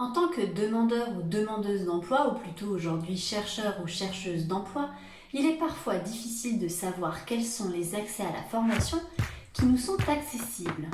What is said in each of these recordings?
En tant que demandeur ou demandeuse d'emploi, ou plutôt aujourd'hui chercheur ou chercheuse d'emploi, il est parfois difficile de savoir quels sont les accès à la formation qui nous sont accessibles.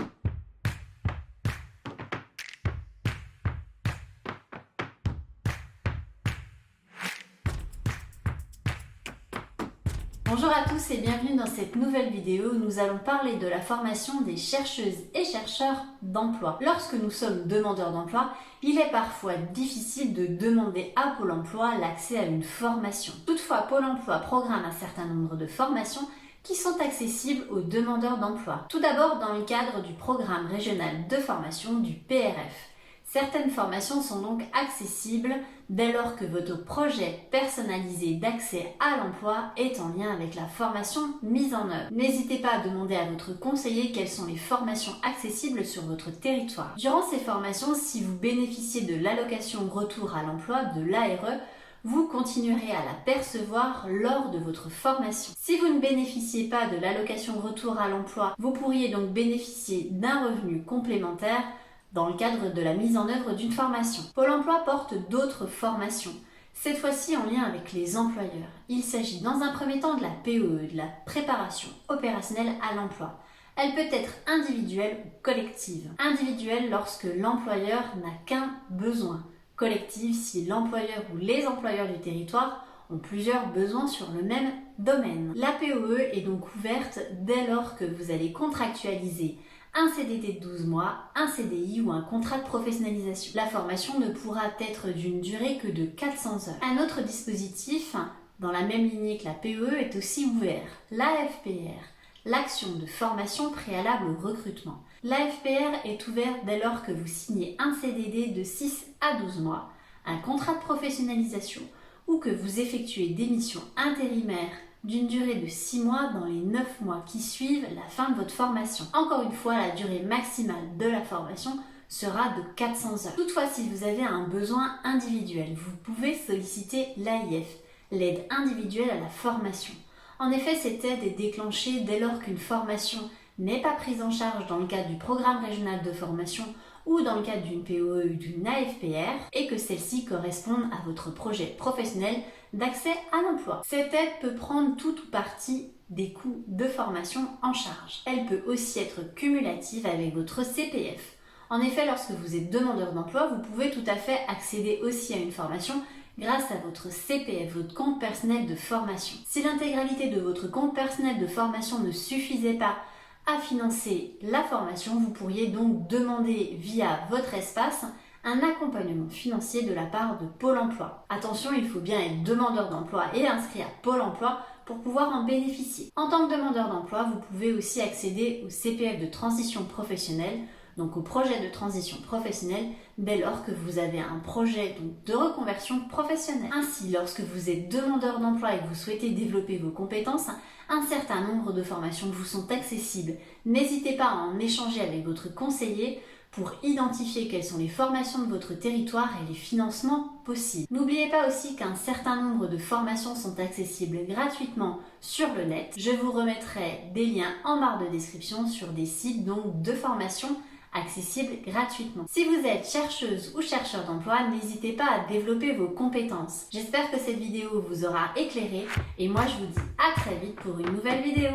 Bonjour à tous et bienvenue dans cette nouvelle vidéo où nous allons parler de la formation des chercheuses et chercheurs d'emploi. Lorsque nous sommes demandeurs d'emploi, il est parfois difficile de demander à Pôle emploi l'accès à une formation. Toutefois, Pôle emploi programme un certain nombre de formations qui sont accessibles aux demandeurs d'emploi. Tout d'abord dans le cadre du programme régional de formation du PRF. Certaines formations sont donc accessibles dès lors que votre projet personnalisé d'accès à l'emploi est en lien avec la formation mise en œuvre. N'hésitez pas à demander à votre conseiller quelles sont les formations accessibles sur votre territoire. Durant ces formations, si vous bénéficiez de l'allocation retour à l'emploi de l'ARE, vous continuerez à la percevoir lors de votre formation. Si vous ne bénéficiez pas de l'allocation retour à l'emploi, vous pourriez donc bénéficier d'un revenu complémentaire dans le cadre de la mise en œuvre d'une formation. Pôle emploi porte d'autres formations, cette fois-ci en lien avec les employeurs. Il s'agit dans un premier temps de la PEE, de la préparation opérationnelle à l'emploi. Elle peut être individuelle ou collective. Individuelle lorsque l'employeur n'a qu'un besoin. Collective si l'employeur ou les employeurs du territoire ont plusieurs besoins sur le même domaine. La PEE est donc ouverte dès lors que vous allez contractualiser un CDD de 12 mois, un CDI ou un contrat de professionnalisation. La formation ne pourra être d'une durée que de 400 heures. Un autre dispositif, dans la même lignée que la PEE, est aussi ouvert. L'AFPR, l'action de formation préalable au recrutement. L'AFPR est ouverte dès lors que vous signez un CDD de 6 à 12 mois, un contrat de professionnalisation ou que vous effectuez des missions intérimaires d'une durée de 6 mois dans les 9 mois qui suivent la fin de votre formation. Encore une fois, la durée maximale de la formation sera de 400 heures. Toutefois, si vous avez un besoin individuel, vous pouvez solliciter l'AIF, l'aide individuelle à la formation. En effet, cette aide est déclenchée dès lors qu'une formation n'est pas prise en charge dans le cadre du programme régional de formation ou dans le cadre d'une PEE ou d'une AFPR et que celle-ci corresponde à votre projet professionnel d'accès à l'emploi. Cette aide peut prendre tout ou partie des coûts de formation en charge. Elle peut aussi être cumulative avec votre CPF. En effet, lorsque vous êtes demandeur d'emploi, vous pouvez tout à fait accéder aussi à une formation grâce à votre CPF, votre compte personnel de formation. Si l'intégralité de votre compte personnel de formation ne suffisait pas à financer la formation, vous pourriez donc demander via votre espace un accompagnement financier de la part de Pôle emploi. Attention, il faut bien être demandeur d'emploi et inscrit à Pôle emploi pour pouvoir en bénéficier. En tant que demandeur d'emploi, vous pouvez aussi accéder au CPF de transition professionnelle, donc au projet de transition professionnelle, dès lors que vous avez un projet de reconversion professionnelle. Ainsi, lorsque vous êtes demandeur d'emploi et que vous souhaitez développer vos compétences, un certain nombre de formations vous sont accessibles. N'hésitez pas à en échanger avec votre conseiller pour identifier quelles sont les formations de votre territoire et les financements possibles. N'oubliez pas aussi qu'un certain nombre de formations sont accessibles gratuitement sur le net. Je vous remettrai des liens en barre de description sur des sites donc de formation accessibles gratuitement. Si vous êtes chercheuse ou chercheur d'emploi, n'hésitez pas à développer vos compétences. J'espère que cette vidéo vous aura éclairé et moi je vous dis à très vite pour une nouvelle vidéo.